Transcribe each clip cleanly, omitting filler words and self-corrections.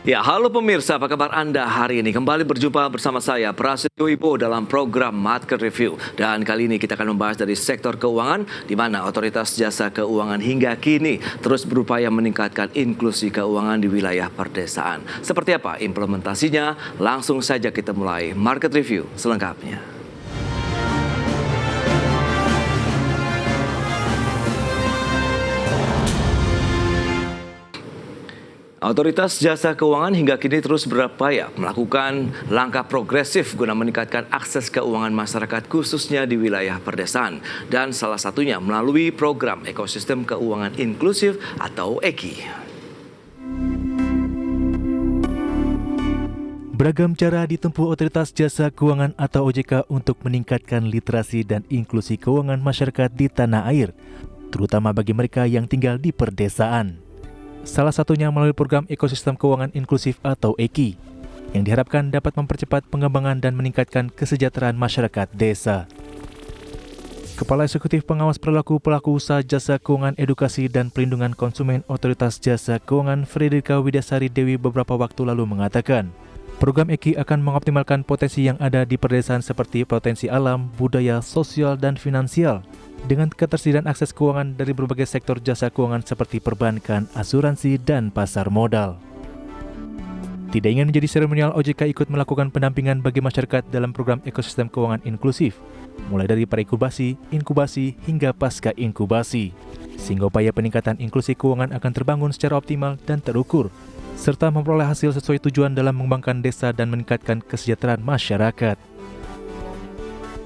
Ya, halo pemirsa, apa kabar Anda hari ini? Kembali berjumpa bersama saya, Prasetyo Ibo, dalam program Market Review. Dan kali ini kita akan membahas dari sektor keuangan, di mana Otoritas Jasa Keuangan hingga kini terus berupaya meningkatkan inklusi keuangan di wilayah perdesaan. Seperti apa implementasinya? Langsung saja kita mulai Market Review selengkapnya. Otoritas Jasa Keuangan hingga kini terus berupaya melakukan langkah progresif guna meningkatkan akses keuangan masyarakat khususnya di wilayah perdesaan. Dan salah satunya melalui program Ekosistem Keuangan Inklusif atau EKI. Beragam cara ditempuh Otoritas Jasa Keuangan atau OJK untuk meningkatkan literasi dan inklusi keuangan masyarakat di tanah air, terutama bagi mereka yang tinggal di perdesaan. Salah satunya melalui program Ekosistem Keuangan Inklusif atau EKI, yang diharapkan dapat mempercepat pengembangan dan meningkatkan kesejahteraan masyarakat desa. Kepala Eksekutif Pengawas Perilaku Pelaku Usaha Jasa Keuangan Edukasi dan Pelindungan Konsumen Otoritas Jasa Keuangan Frederika Widasari Dewi beberapa waktu lalu mengatakan, program EKI akan mengoptimalkan potensi yang ada di perdesaan seperti potensi alam, budaya, sosial, dan finansial, dengan ketersediaan akses keuangan dari berbagai sektor jasa keuangan seperti perbankan, asuransi, dan pasar modal. Tidak ingin menjadi seremonial, OJK ikut melakukan pendampingan bagi masyarakat dalam program Ekosistem Keuangan Inklusif, mulai dari pra-inkubasi, inkubasi, hingga pasca inkubasi, sehingga upaya peningkatan inklusi keuangan akan terbangun secara optimal dan terukur, serta memperoleh hasil sesuai tujuan dalam mengembangkan desa dan meningkatkan kesejahteraan masyarakat.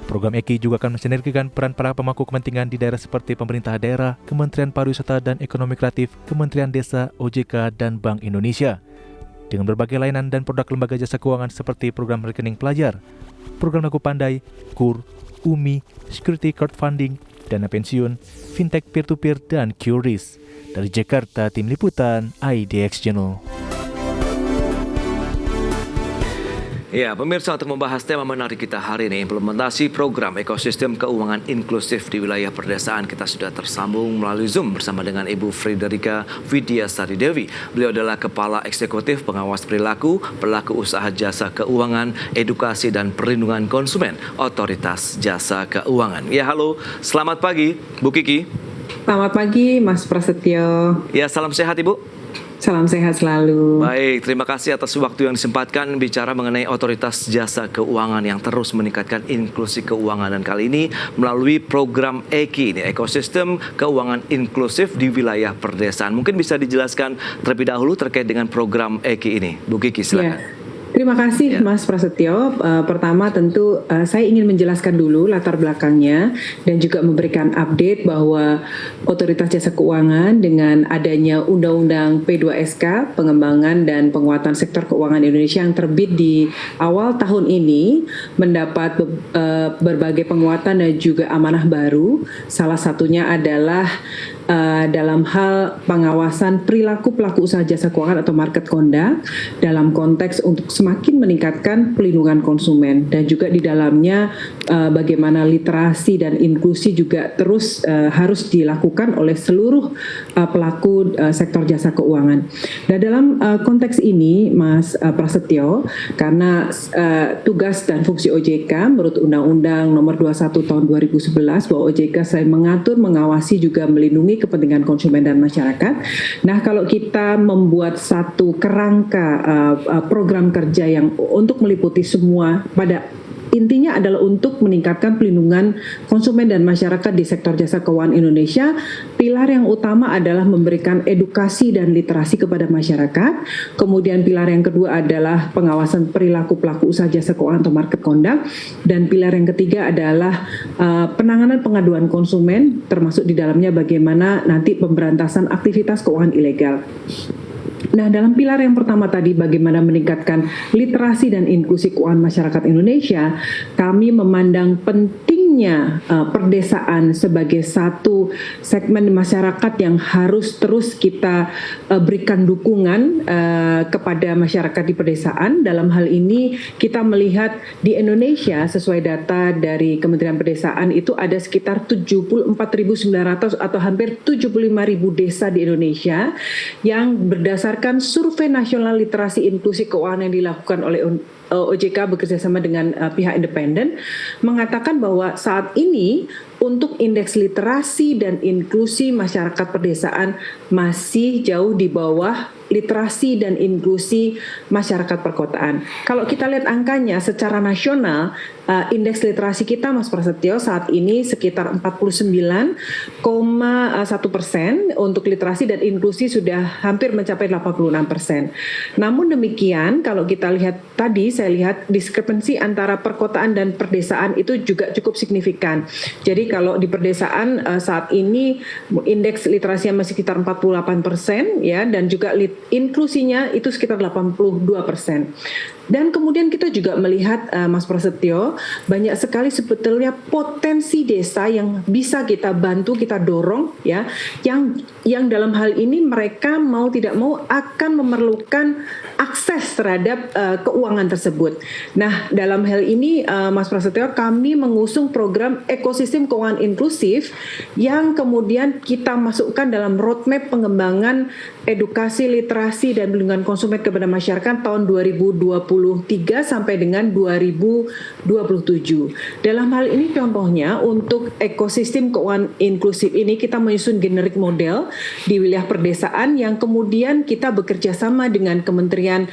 Program EKI juga akan mensinergikan peran para pemangku kepentingan di daerah seperti pemerintah daerah, Kementerian Pariwisata dan Ekonomi Kreatif, Kementerian Desa, OJK, dan Bank Indonesia, dengan berbagai layanan dan produk lembaga jasa keuangan seperti program rekening pelajar, program Laku Pandai, KUR, UMI, Security Crowdfunding, dana pensiun, fintech peer-to-peer, dan QRIS. Dari Jakarta, Tim Liputan, IDX Channel. Ya, pemirsa, untuk membahas tema menarik kita hari ini, implementasi program Ekosistem Keuangan Inklusif di wilayah perdesaan, kita sudah tersambung melalui Zoom bersama dengan Ibu Frederika Widasari Dewi. Beliau adalah Kepala Eksekutif Pengawas Perilaku Pelaku Usaha Jasa Keuangan, Edukasi dan Perlindungan Konsumen Otoritas Jasa Keuangan. Ya, halo, selamat pagi, Bu Kiki. Selamat pagi, Mas Prasetyo. Ya, salam sehat, Ibu. Salam sehat selalu. Baik, terima kasih atas waktu yang disempatkan bicara mengenai Otoritas Jasa Keuangan yang terus meningkatkan inklusi keuangan, dan kali ini melalui program EKI, ini Ekosistem Keuangan Inklusif di wilayah perdesaan. Mungkin bisa dijelaskan terlebih dahulu terkait dengan program EKI ini, Bu Kiki, silakan. Ya. Terima kasih Mas Prasetyo. Pertama tentu saya ingin menjelaskan dulu latar belakangnya dan juga memberikan update bahwa Otoritas Jasa Keuangan dengan adanya Undang-Undang P2SK Pengembangan dan Penguatan Sektor Keuangan Indonesia yang terbit di awal tahun ini mendapat berbagai penguatan dan juga amanah baru. Salah satunya adalah dalam hal pengawasan perilaku pelaku usaha jasa keuangan atau market conduct dalam konteks untuk semakin meningkatkan pelindungan konsumen, dan juga di dalamnya bagaimana literasi dan inklusi juga terus harus dilakukan oleh seluruh pelaku sektor jasa keuangan. Nah, dalam konteks ini Mas Prasetyo, karena tugas dan fungsi OJK menurut Undang-Undang Nomor 21 Tahun 2011 bahwa OJK selain mengatur, mengawasi juga melindungi kepentingan konsumen dan masyarakat. Nah, kalau kita membuat satu kerangka program kerja yang untuk meliputi semua, pada intinya adalah untuk meningkatkan pelindungan konsumen dan masyarakat di sektor jasa keuangan Indonesia. Pilar yang utama adalah memberikan edukasi dan literasi kepada masyarakat. Kemudian pilar yang kedua adalah pengawasan perilaku pelaku usaha jasa keuangan atau market conduct. Dan pilar yang ketiga adalah penanganan pengaduan konsumen, termasuk di dalamnya bagaimana nanti pemberantasan aktivitas keuangan ilegal. Nah, dalam pilar yang pertama tadi, bagaimana meningkatkan literasi dan inklusi keuangan masyarakat Indonesia, kami memandang penting pentingnya perdesaan sebagai satu segmen masyarakat yang harus terus kita berikan dukungan kepada masyarakat di pedesaan. Dalam hal ini kita melihat di Indonesia sesuai data dari Kementerian Pedesaan itu ada sekitar 74.900 atau hampir 75.000 desa di Indonesia yang berdasarkan survei nasional literasi inklusi keuangan yang dilakukan oleh OJK bekerjasama dengan pihak independen mengatakan bahwa saat ini untuk indeks literasi dan inklusi masyarakat pedesaan masih jauh di bawah literasi dan inklusi masyarakat perkotaan. Kalau kita lihat angkanya secara nasional, indeks literasi kita, Mas Prasetyo, saat ini sekitar 49,1%, untuk literasi dan inklusi sudah hampir mencapai 86%. Namun demikian, kalau kita lihat tadi, saya lihat diskrepensi antara perkotaan dan perdesaan itu juga cukup signifikan. Jadi kalau di perdesaan saat ini indeks literasinya masih sekitar 48%, ya, dan juga inklusinya itu sekitar 82%. Dan kemudian kita juga melihat Mas Prasetyo, banyak sekali sebetulnya potensi desa yang bisa kita bantu, kita dorong, ya, yang dalam hal ini mereka mau tidak mau akan memerlukan akses terhadap keuangan tersebut. Nah, dalam hal ini Mas Prasetyo, kami mengusung program ekosistem keuangan inklusif yang kemudian kita masukkan dalam roadmap pengembangan edukasi, literasi, dan perlindungan konsumen kepada masyarakat tahun 2023 sampai dengan 2027. Dalam hal ini contohnya untuk ekosistem keuangan inklusif ini kita menyusun generik model di wilayah perdesaan yang kemudian kita bekerja sama dengan Kementerian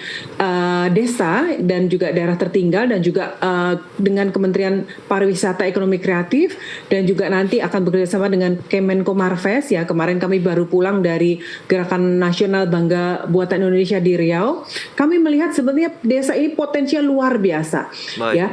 Desa dan juga daerah tertinggal dan juga dengan Kementerian Pariwisata Ekonomi Kreatif dan juga nanti akan bekerja sama dengan Kemenko Marves, ya, kemarin kami baru pulang dari Gerakan Nasional Bangga Buatan Indonesia di Riau. Kami melihat sebenarnya desa ini potensial luar biasa. Baik.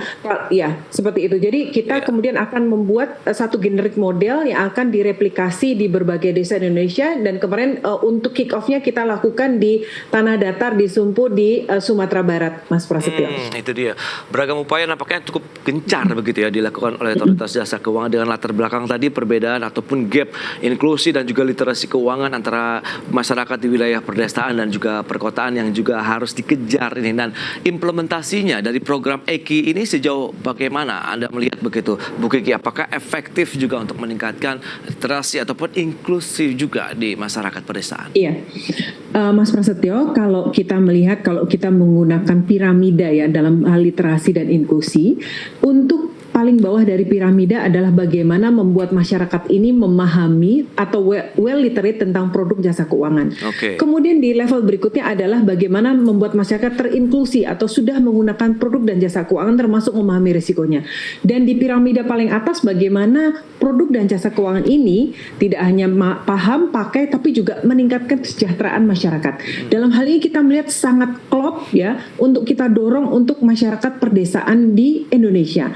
Ya, seperti itu. Jadi kita kemudian akan membuat satu generik model yang akan direplikasi di berbagai desa di Indonesia, dan kemarin untuk kick off-nya kita lakukan di Tanah Datar di Sumpu di Sumatera Barat, Mas Prasetyo. Itu dia. Beragam upaya nampaknya cukup gencar begitu ya dilakukan oleh Otoritas Jasa Keuangan dengan latar belakang tadi perbedaan ataupun gap inklusi dan juga literasi keuangan antara masyarakat di wilayah perdesaan dan juga perkotaan yang juga harus dikejar ini. Dan implementasinya dari program EKI ini sejauh bagaimana Anda melihat begitu, Bu Kiki? Apakah efektif juga untuk meningkatkan literasi ataupun inklusi juga di masyarakat pedesaan? Iya, Mas Prasetyo, kalau kita melihat, kalau kita menggunakan piramida ya dalam hal literasi dan inklusi, untuk paling bawah dari piramida adalah bagaimana membuat masyarakat ini memahami atau well literate tentang produk jasa keuangan. Okay. Kemudian di level berikutnya adalah bagaimana membuat masyarakat terinklusi atau sudah menggunakan produk dan jasa keuangan termasuk memahami risikonya. Dan di piramida paling atas bagaimana produk dan jasa keuangan ini tidak hanya paham, pakai, tapi juga meningkatkan kesejahteraan masyarakat. Dalam hal ini kita melihat sangat klop ya untuk kita dorong untuk masyarakat perdesaan di Indonesia.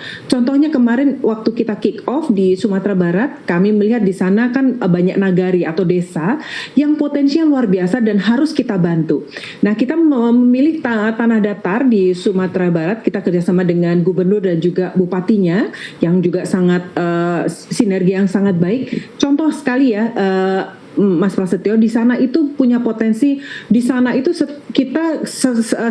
Contohnya kemarin waktu kita kick off di Sumatera Barat, kami melihat di sana kan banyak nagari atau desa yang potensial luar biasa dan harus kita bantu. Nah, kita memilih tanah datar di Sumatera Barat, kita kerjasama dengan gubernur dan juga bupatinya yang juga sangat sinergi yang sangat baik. Contoh sekali ya, Mas Prasetyo, di sana itu punya potensi, di sana itu kita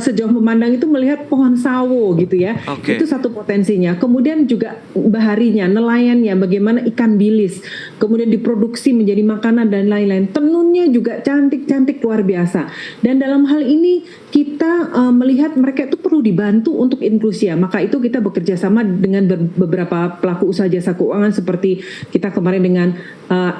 sejauh memandang itu melihat pohon sawo gitu ya. Okay. Itu satu potensinya. Kemudian juga baharinya, nelayannya, bagaimana ikan bilis, kemudian diproduksi menjadi makanan dan lain-lain. Tenunnya juga cantik-cantik luar biasa. Dan dalam hal ini kita melihat mereka itu perlu dibantu untuk inklusi ya. Maka itu kita bekerja sama dengan beberapa pelaku usaha jasa keuangan seperti kita kemarin dengan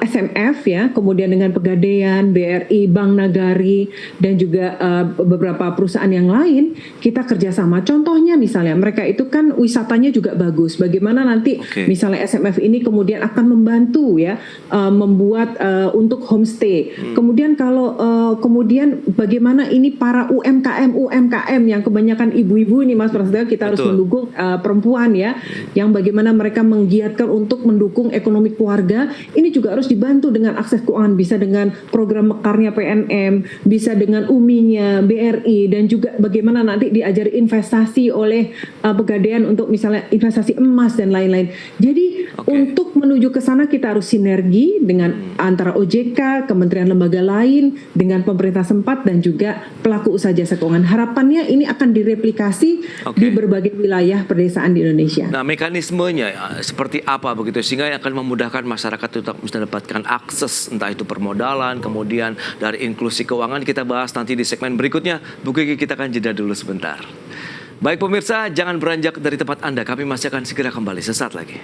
SMF ya, kemudian dengan Pegadaian, BRI, Bank Nagari, dan juga beberapa perusahaan yang lain, kita kerjasama. Contohnya misalnya, mereka itu kan wisatanya juga bagus. Bagaimana nanti misalnya SMF ini kemudian akan membantu ya, membuat untuk homestay. Kemudian kalau kemudian bagaimana ini para UMKM yang kebanyakan ibu-ibu ini Mas Prasetyo, kita harus mendukung perempuan ya, yang bagaimana mereka menggiatkan untuk mendukung ekonomi keluarga, ini juga harus dibantu dengan akses keuangan bisnis. bisa dengan program mekarnya PNM, bisa dengan UMI-nya, BRI, dan juga bagaimana nanti diajari investasi oleh Pegadaian untuk misalnya investasi emas dan lain-lain. Jadi untuk menuju ke sana kita harus sinergi dengan antara OJK, kementerian lembaga lain, dengan pemerintah setempat dan juga pelaku usaha jasa keuangan. Harapannya ini akan direplikasi di berbagai wilayah pedesaan di Indonesia. Nah, mekanismenya seperti apa begitu sehingga akan memudahkan masyarakat untuk mendapatkan akses entah itu permodalan, kemudian dari inklusi keuangan. Kita bahas nanti di segmen berikutnya. Bu Kiki, kita akan jeda dulu sebentar. Baik pemirsa, jangan beranjak dari tempat Anda. Kami masih akan segera kembali sesaat lagi.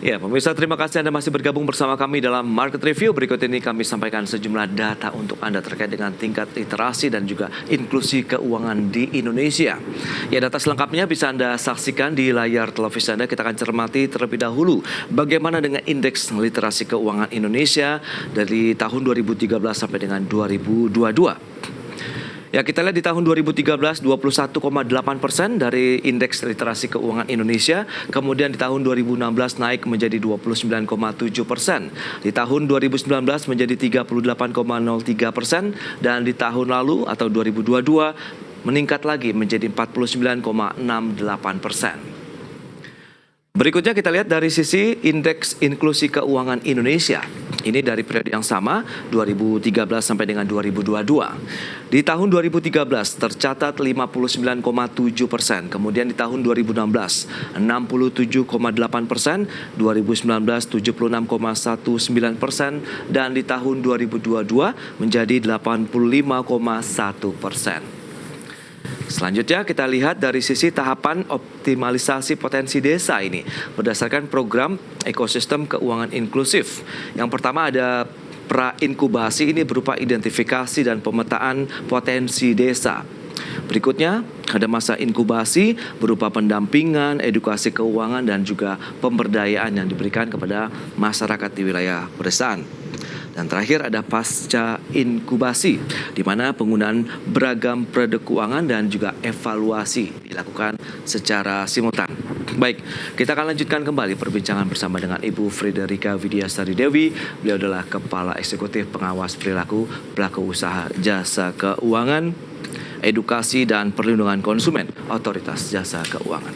Ya, pemirsa, terima kasih Anda masih bergabung bersama kami dalam Market Review. Berikut ini kami sampaikan sejumlah data untuk Anda terkait dengan tingkat literasi dan juga inklusi keuangan di Indonesia. Ya, data selengkapnya bisa Anda saksikan di layar televisi Anda. Kita akan cermati terlebih dahulu bagaimana dengan indeks literasi keuangan Indonesia dari tahun 2013 sampai dengan 2022. Ya, kita lihat di tahun 2013 21,8% dari indeks literasi keuangan Indonesia, kemudian di tahun 2016 naik menjadi 29,7%, di tahun 2019 menjadi 38,03%, dan di tahun lalu atau 2022 meningkat lagi menjadi 49,68%. Berikutnya kita lihat dari sisi indeks inklusi keuangan Indonesia. Ini dari periode yang sama 2013 sampai dengan 2022. Di tahun 2013 tercatat 59,7%, kemudian di tahun 2016 67,8%, 2019 76,19%, dan di tahun 2022 menjadi 85,1%. Selanjutnya kita lihat dari sisi tahapan optimalisasi potensi desa ini berdasarkan program ekosistem keuangan inklusif. Yang pertama ada pra-inkubasi, ini berupa identifikasi dan pemetaan potensi desa. Berikutnya ada masa inkubasi berupa pendampingan, edukasi keuangan dan juga pemberdayaan yang diberikan kepada masyarakat di wilayah pedesaan. Dan terakhir ada pasca inkubasi, di mana penggunaan beragam produk keuangan dan juga evaluasi dilakukan secara simultan. Baik, kita akan lanjutkan kembali perbincangan bersama dengan Ibu Frederika Widiastari Dewi. Beliau adalah Kepala Eksekutif Pengawas Perilaku Pelaku Usaha Jasa Keuangan, Edukasi dan Perlindungan Konsumen, Otoritas Jasa Keuangan.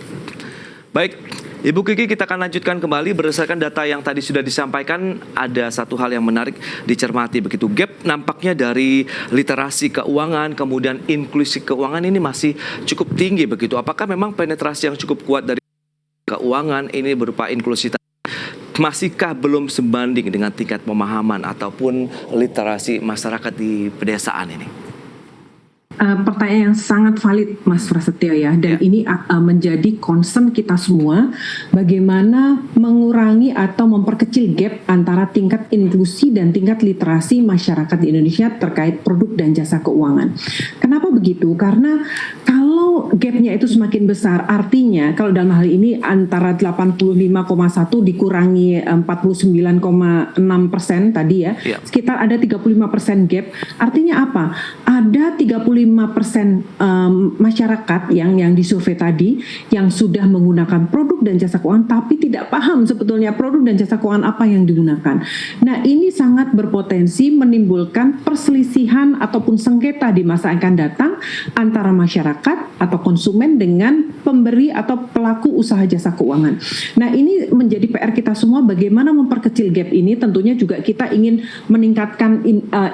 Baik, Ibu Kiki, kita akan lanjutkan kembali berdasarkan data yang tadi sudah disampaikan. Ada satu hal yang menarik dicermati begitu. Gap nampaknya dari literasi keuangan kemudian inklusi keuangan ini masih cukup tinggi begitu. Apakah memang penetrasi yang cukup kuat dari keuangan ini berupa inklusi masihkah belum sebanding dengan tingkat pemahaman ataupun literasi masyarakat di pedesaan ini? Pertanyaan yang sangat valid, Mas Prasetyo ya, dan ini menjadi concern kita semua, bagaimana mengurangi atau memperkecil gap antara tingkat inklusi dan tingkat literasi masyarakat di Indonesia terkait produk dan jasa keuangan. Kenapa begitu? Karena kalau gapnya itu semakin besar, artinya kalau dalam hal ini antara 85,1 dikurangi 49,6% tadi ya, sekitar ada 35% gap. Artinya apa? Ada 35% masyarakat yang disurvei tadi yang sudah menggunakan produk dan jasa keuangan tapi tidak paham sebetulnya produk dan jasa keuangan apa yang digunakan. Nah, ini sangat berpotensi menimbulkan perselisihan ataupun sengketa di masa akan datang antara masyarakat atau konsumen dengan pemberi atau pelaku usaha jasa keuangan. Nah, ini menjadi PR kita semua bagaimana memperkecil gap ini. Tentunya juga kita ingin meningkatkan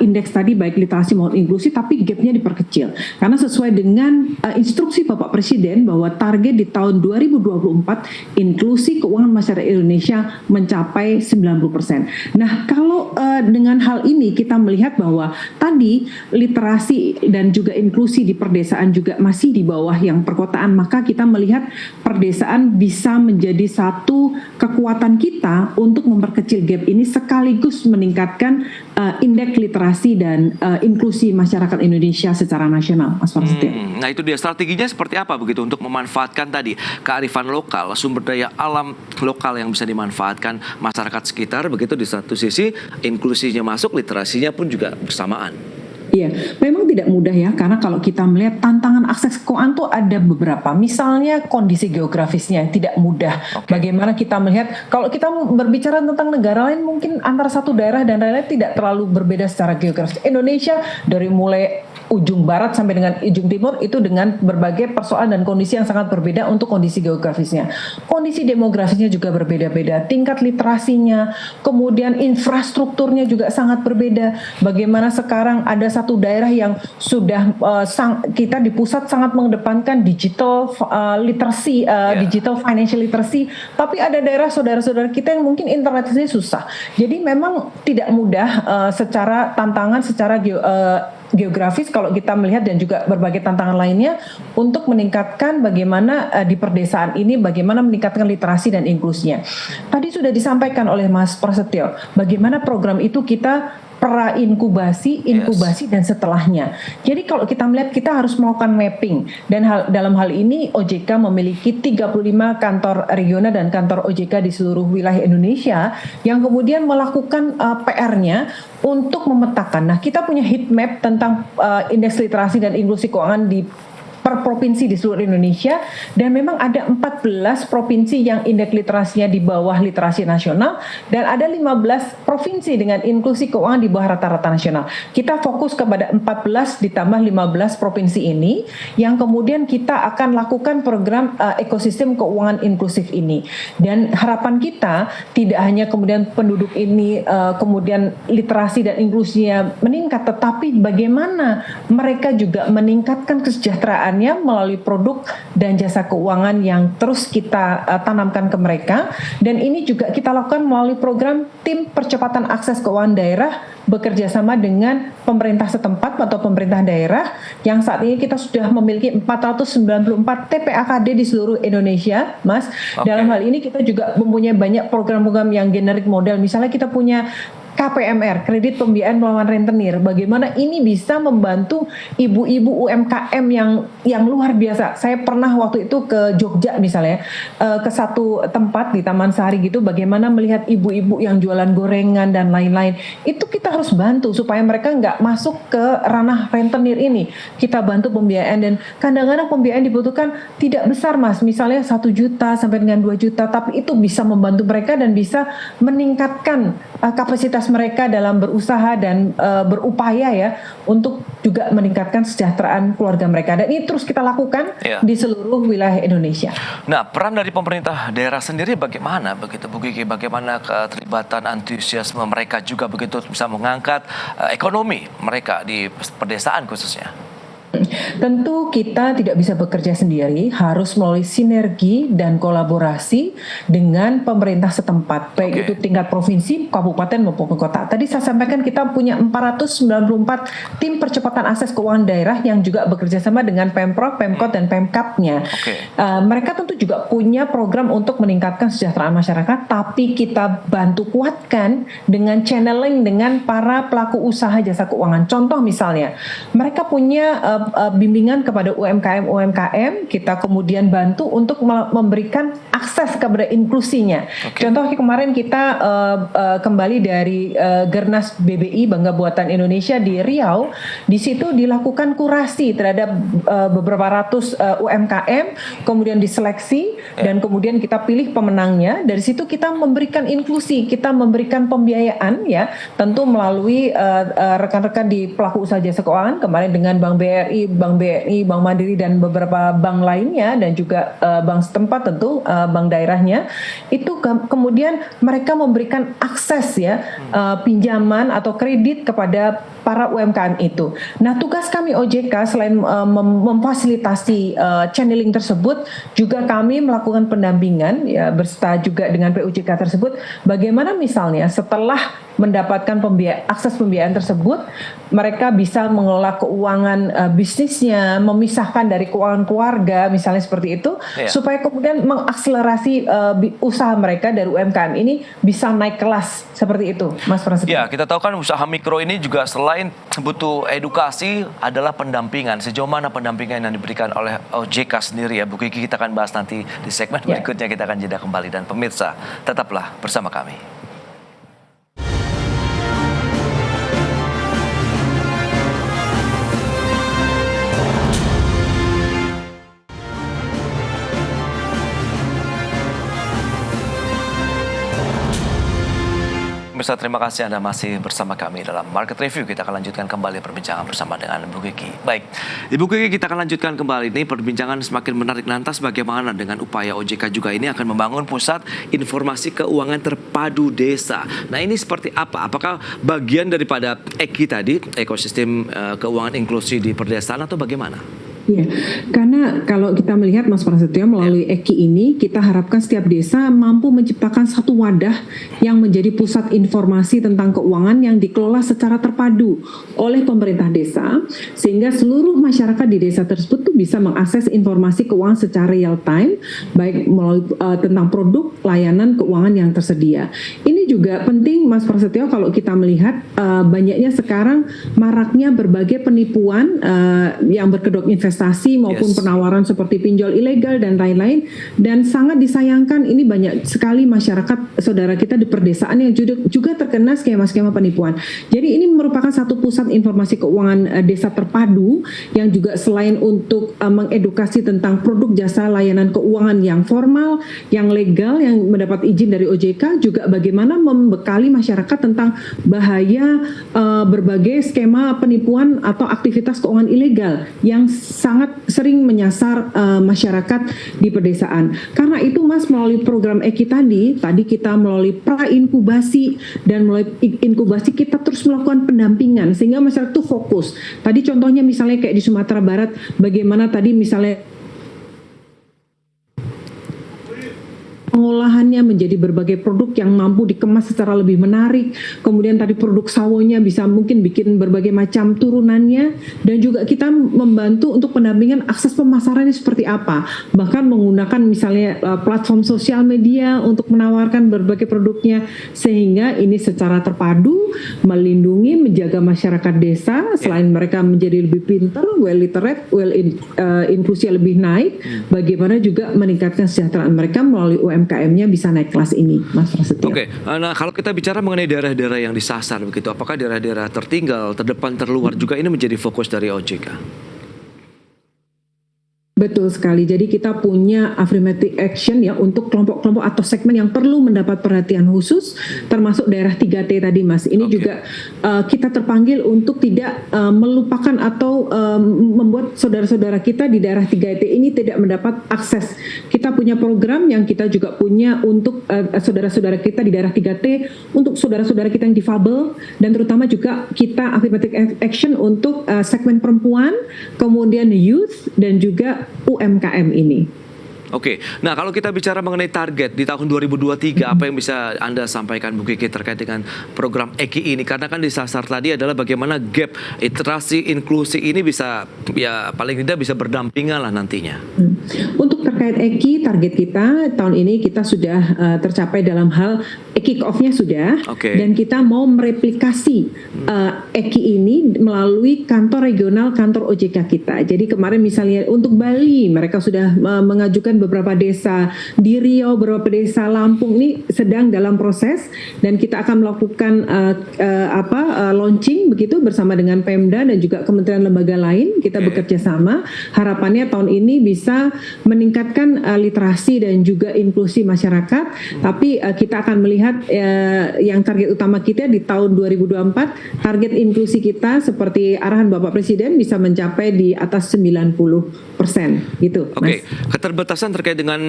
indeks tadi baik literasi maupun inklusi, tapi gapnya diperkecil. Karena sesuai dengan instruksi Bapak Presiden bahwa target di tahun 2024 inklusi keuangan masyarakat Indonesia mencapai 90%. Nah, kalau dengan hal ini kita melihat bahwa tadi literasi dan juga inklusi inklusi di perdesaan juga masih di bawah yang perkotaan, maka kita melihat perdesaan bisa menjadi satu kekuatan kita untuk memperkecil gap ini sekaligus meningkatkan indeks literasi dan inklusi masyarakat Indonesia secara nasional, Mas Prasetyo. Nah itu dia, strateginya seperti apa begitu untuk memanfaatkan tadi kearifan lokal, sumber daya alam lokal yang bisa dimanfaatkan masyarakat sekitar, begitu di satu sisi inklusinya masuk, literasinya pun juga bersamaan. Iya, memang tidak mudah ya, karena kalau kita melihat tantangan akses keuangan tuh ada beberapa. Misalnya kondisi geografisnya tidak mudah. Bagaimana kita melihat, kalau kita berbicara tentang negara lain, mungkin antara satu daerah dan daerah lain tidak terlalu berbeda secara geografis. Indonesia dari mulai ujung barat sampai dengan ujung timur itu dengan berbagai persoalan dan kondisi yang sangat berbeda untuk kondisi geografisnya. Kondisi demografisnya juga berbeda-beda, tingkat literasinya, kemudian infrastrukturnya juga sangat berbeda. Bagaimana sekarang ada satu daerah yang sudah kita di pusat sangat mengedepankan digital literacy, digital financial literacy, tapi ada daerah saudara-saudara kita yang mungkin internetnya susah. Jadi memang tidak mudah secara tantangan, secara geografis kalau kita melihat, dan juga berbagai tantangan lainnya untuk meningkatkan bagaimana di perdesaan ini bagaimana meningkatkan literasi dan inklusinya. Tadi sudah disampaikan oleh Mas Prasetyo bagaimana program itu kita pra-inkubasi, inkubasi, dan setelahnya. Jadi kalau kita melihat kita harus melakukan mapping, dan dalam hal ini OJK memiliki 35 kantor regional dan kantor OJK di seluruh wilayah Indonesia yang kemudian melakukan PR-nya untuk memetakan. Nah, kita punya heat map tentang indeks literasi dan inklusi keuangan di per provinsi di seluruh Indonesia, dan memang ada 14 provinsi yang indeks literasinya di bawah literasi nasional, dan ada 15 provinsi dengan inklusi keuangan di bawah rata-rata nasional. Kita fokus kepada 14 ditambah 15 provinsi ini yang kemudian kita akan lakukan program ekosistem keuangan inklusif ini. Dan harapan kita tidak hanya kemudian penduduk ini kemudian literasi dan inklusinya meningkat, tetapi bagaimana mereka juga meningkatkan kesejahteraan melalui produk dan jasa keuangan yang terus kita tanamkan ke mereka. Dan ini juga kita lakukan melalui program tim percepatan akses keuangan daerah bekerja sama dengan pemerintah setempat atau pemerintah daerah yang saat ini kita sudah memiliki 494 TPAKD di seluruh Indonesia, Mas. Dalam hal ini kita juga mempunyai banyak program-program yang generik model. Misalnya kita punya KPMR, kredit pembiayaan melawan rentenir. Bagaimana ini bisa membantu ibu-ibu UMKM yang luar biasa. Saya pernah waktu itu ke Jogja misalnya, ke satu tempat di Taman Sari gitu, bagaimana melihat ibu-ibu yang jualan gorengan dan lain-lain. Itu kita harus bantu supaya mereka nggak masuk ke ranah rentenir ini. Kita bantu pembiayaan, dan kadang-kadang pembiayaan dibutuhkan tidak besar, Mas. Misalnya 1 juta sampai dengan 2 juta, tapi itu bisa membantu mereka dan bisa meningkatkan kapasitas mereka dalam berusaha dan berupaya ya untuk juga meningkatkan kesejahteraan keluarga mereka, dan ini terus kita lakukan di seluruh wilayah Indonesia. Nah, peran dari pemerintah daerah sendiri bagaimana begitu Bu Gigi? Bagaimana keterlibatan antusiasme mereka juga begitu bisa mengangkat ekonomi mereka di pedesaan khususnya? Tentu kita tidak bisa bekerja sendiri, harus melalui sinergi dan kolaborasi dengan pemerintah setempat, baik itu tingkat provinsi, kabupaten maupun kota. Tadi saya sampaikan kita punya 494 tim percepatan akses keuangan daerah yang juga bekerja sama dengan Pemprov, Pemkot, dan Pemkapnya. Mereka tentu juga punya program untuk meningkatkan kesejahteraan masyarakat, tapi kita bantu kuatkan dengan channeling dengan para pelaku usaha jasa keuangan. Contoh misalnya, mereka punya bimbingan kepada UMKM, kita kemudian bantu untuk memberikan akses kepada inklusinya. Contoh kemarin kita kembali dari Gernas BBI Bangga Buatan Indonesia di Riau, di situ dilakukan kurasi terhadap beberapa ratus UMKM, kemudian diseleksi dan kemudian kita pilih pemenangnya. Dari situ kita memberikan inklusi, kita memberikan pembiayaan ya, tentu melalui rekan-rekan di pelaku usaha jasa keuangan kemarin dengan Bank BRI, Bank BNI, Bank Mandiri, dan beberapa bank lainnya, dan juga bank setempat tentu, bank daerahnya. Itu kemudian mereka memberikan akses ya, pinjaman atau kredit kepada para UMKM itu. Nah, tugas kami OJK selain memfasilitasi channeling tersebut, juga kami melakukan pendampingan ya, berserta juga dengan PUJK tersebut. Bagaimana misalnya setelah mendapatkan akses pembiayaan tersebut, mereka bisa mengelola keuangan bisnisnya, memisahkan dari keuangan keluarga, misalnya seperti itu, supaya kemudian mengakselerasi usaha mereka dari UMKM ini bisa naik kelas seperti itu, Mas Prasetyo. Ya, kita tahu kan usaha mikro ini juga selain butuh edukasi adalah pendampingan. Sejauh mana pendampingan yang diberikan oleh OJK sendiri ya, Bu Kiki, kita akan bahas nanti di segmen berikutnya. Kita akan jeda kembali, dan pemirsa tetaplah bersama kami. Pemirsa, terima kasih Anda masih bersama kami dalam Market Review. Kita akan lanjutkan kembali perbincangan bersama dengan Bu Kiki. Baik, Ibu Kiki, kita akan lanjutkan kembali ini perbincangan semakin menarik. Lantas bagaimana dengan upaya OJK juga ini akan membangun pusat informasi keuangan terpadu desa. Nah, ini seperti apa? Apakah bagian daripada EKI tadi, ekosistem keuangan inklusi di perdesaan, atau bagaimana? Iya, karena kalau kita melihat Mas Prasetyo, melalui EKI ini kita harapkan setiap desa mampu menciptakan satu wadah yang menjadi pusat informasi tentang keuangan yang dikelola secara terpadu oleh pemerintah desa, sehingga seluruh masyarakat di desa tersebut tuh bisa mengakses informasi keuangan secara real time, baik melalui tentang produk, layanan keuangan yang tersedia. Ini juga penting Mas Prasetyo kalau kita melihat banyaknya sekarang maraknya berbagai penipuan yang berkedok investasi maupun penawaran seperti pinjol ilegal dan lain-lain, dan sangat disayangkan ini banyak sekali masyarakat saudara kita di perdesaan yang juga terkena skema-skema penipuan. Jadi ini merupakan satu pusat informasi keuangan desa terpadu yang juga selain untuk mengedukasi tentang produk jasa layanan keuangan yang formal, yang legal, yang mendapat izin dari OJK, juga bagaimana membekali masyarakat tentang bahaya berbagai skema penipuan atau aktivitas keuangan ilegal yang sangat sering menyasar masyarakat di pedesaan. Karena itu Mas, melalui program EKI tadi kita melalui pra-inkubasi dan melalui inkubasi kita terus melakukan pendampingan sehingga masyarakat itu fokus. Tadi contohnya misalnya kayak di Sumatera Barat, bagaimana tadi misalnya pengolahannya menjadi berbagai produk yang mampu dikemas secara lebih menarik. Kemudian tadi produk sawonya bisa mungkin bikin berbagai macam turunannya, dan juga kita membantu untuk pendampingan akses pemasarannya seperti apa. Bahkan menggunakan misalnya platform sosial media untuk menawarkan berbagai produknya, sehingga ini secara terpadu melindungi, menjaga masyarakat desa selain mereka menjadi lebih pintar, well literate, inklusi lebih naik, bagaimana juga meningkatkan kesejahteraan mereka melalui UMKM-nya bisa naik kelas ini, Mas Prasetyo. Oke, nah kalau kita bicara mengenai daerah-daerah yang disasar begitu, apakah daerah-daerah tertinggal, terdepan, terluar juga ini menjadi fokus dari OJK? Betul sekali. Jadi kita punya affirmative action ya untuk kelompok-kelompok atau segmen yang perlu mendapat perhatian khusus, termasuk daerah 3T tadi, Mas. Ini juga kita terpanggil untuk tidak melupakan atau membuat saudara-saudara kita di daerah 3T ini tidak mendapat akses. Kita punya program yang kita juga punya untuk saudara-saudara kita di daerah 3T, untuk saudara-saudara kita yang difabel, dan terutama juga kita affirmative action untuk segmen perempuan, kemudian youth, dan juga UMKM ini. Oke, nah kalau kita bicara mengenai target di tahun 2023, apa yang bisa Anda sampaikan Bu Kiki terkait dengan program EKI ini? Karena kan disasar tadi adalah bagaimana gap literasi inklusi ini bisa, ya paling tidak bisa berdampingan lah nantinya. Untuk terkait EKI, target kita tahun ini kita sudah tercapai dalam hal kick-off-nya sudah, dan kita mau mereplikasi EKI ini melalui kantor regional, kantor OJK kita. Jadi kemarin misalnya untuk Bali, mereka sudah mengajukan beberapa desa, di Riau beberapa desa, Lampung ini sedang dalam proses, dan kita akan melakukan launching begitu bersama dengan Pemda dan juga kementerian lembaga lain. Kita bekerja sama. Harapannya tahun ini bisa meningkatkan literasi dan juga inklusi masyarakat. Tapi kita akan melihat yang target utama kita di tahun 2024, target inklusi kita seperti arahan Bapak Presiden bisa mencapai di atas 90% gitu. Oke, keterbatasan terkait dengan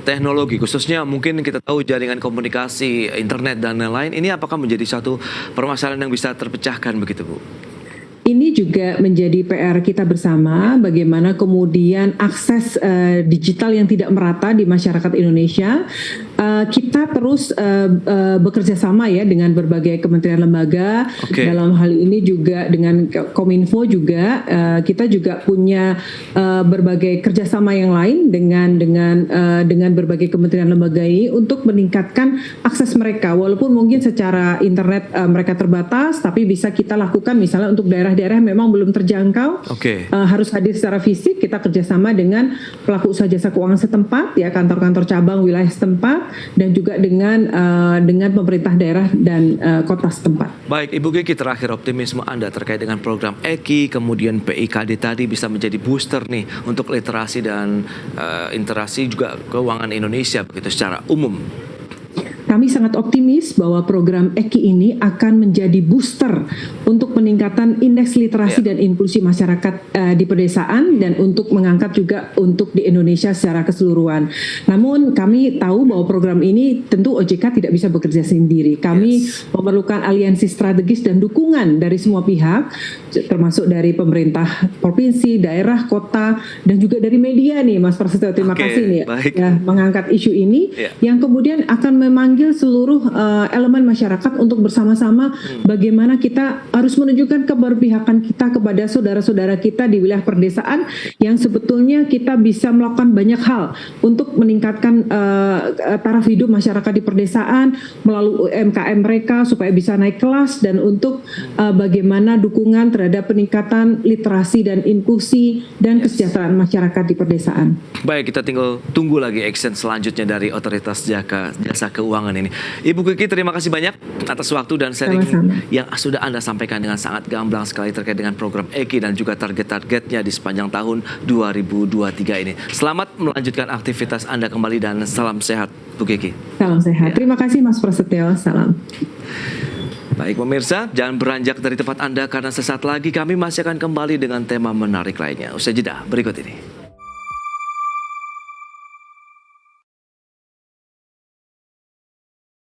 teknologi, khususnya mungkin kita tahu jaringan komunikasi, internet dan lain-lain, ini apakah menjadi satu permasalahan yang bisa terpecahkan begitu, Bu? Ini juga menjadi PR kita bersama, bagaimana kemudian akses digital yang tidak merata di masyarakat Indonesia. kita terus bekerja sama ya dengan berbagai kementerian lembaga. Dalam hal ini juga dengan Kominfo juga kita juga punya berbagai kerjasama yang lain dengan berbagai kementerian lembaga ini untuk meningkatkan akses mereka. Walaupun mungkin secara internet mereka terbatas, tapi bisa kita lakukan misalnya untuk daerah-daerah yang memang belum terjangkau, harus hadir secara fisik. Kita kerjasama dengan pelaku usaha jasa keuangan setempat, ya kantor-kantor cabang wilayah setempat, dan juga dengan pemerintah daerah dan kota setempat. Baik, Ibu Kiki, terakhir optimisme Anda terkait dengan program EKI, kemudian PIKD tadi bisa menjadi booster nih untuk literasi dan interaksi juga keuangan Indonesia begitu secara umum. Kami sangat optimis bahwa program EKI ini akan menjadi booster untuk peningkatan indeks literasi dan inklusi masyarakat di pedesaan dan untuk mengangkat juga untuk di Indonesia secara keseluruhan. Namun kami tahu bahwa program ini tentu OJK tidak bisa bekerja sendiri. Kami memerlukan aliansi strategis dan dukungan dari semua pihak, termasuk dari pemerintah provinsi, daerah, kota, dan juga dari media nih, Mas Prasetyo. Terima kasih nih ya, mengangkat isu ini yang kemudian akan memanggil seluruh elemen masyarakat untuk bersama-sama bagaimana kita harus menunjukkan keberpihakan kita kepada saudara-saudara kita di wilayah perdesaan yang sebetulnya kita bisa melakukan banyak hal untuk meningkatkan taraf hidup masyarakat di perdesaan melalui UMKM mereka supaya bisa naik kelas, dan untuk bagaimana dukungan terhadap peningkatan literasi dan inklusi dan kesejahteraan masyarakat di perdesaan. Baik, kita tinggal tunggu lagi action selanjutnya dari Otoritas Jasa Keuangan ini. Ibu Kiki, terima kasih banyak atas waktu dan sharing yang sudah Anda sampaikan dengan sangat gamblang sekali terkait dengan program EKI dan juga target-targetnya di sepanjang tahun 2023 ini. Selamat melanjutkan aktivitas Anda kembali dan salam sehat, Bu Kiki. Salam sehat. Terima kasih Mas Prasetyo. Salam. Baik pemirsa, jangan beranjak dari tempat Anda karena sesaat lagi kami masih akan kembali dengan tema menarik lainnya. Usai jeda berikut ini.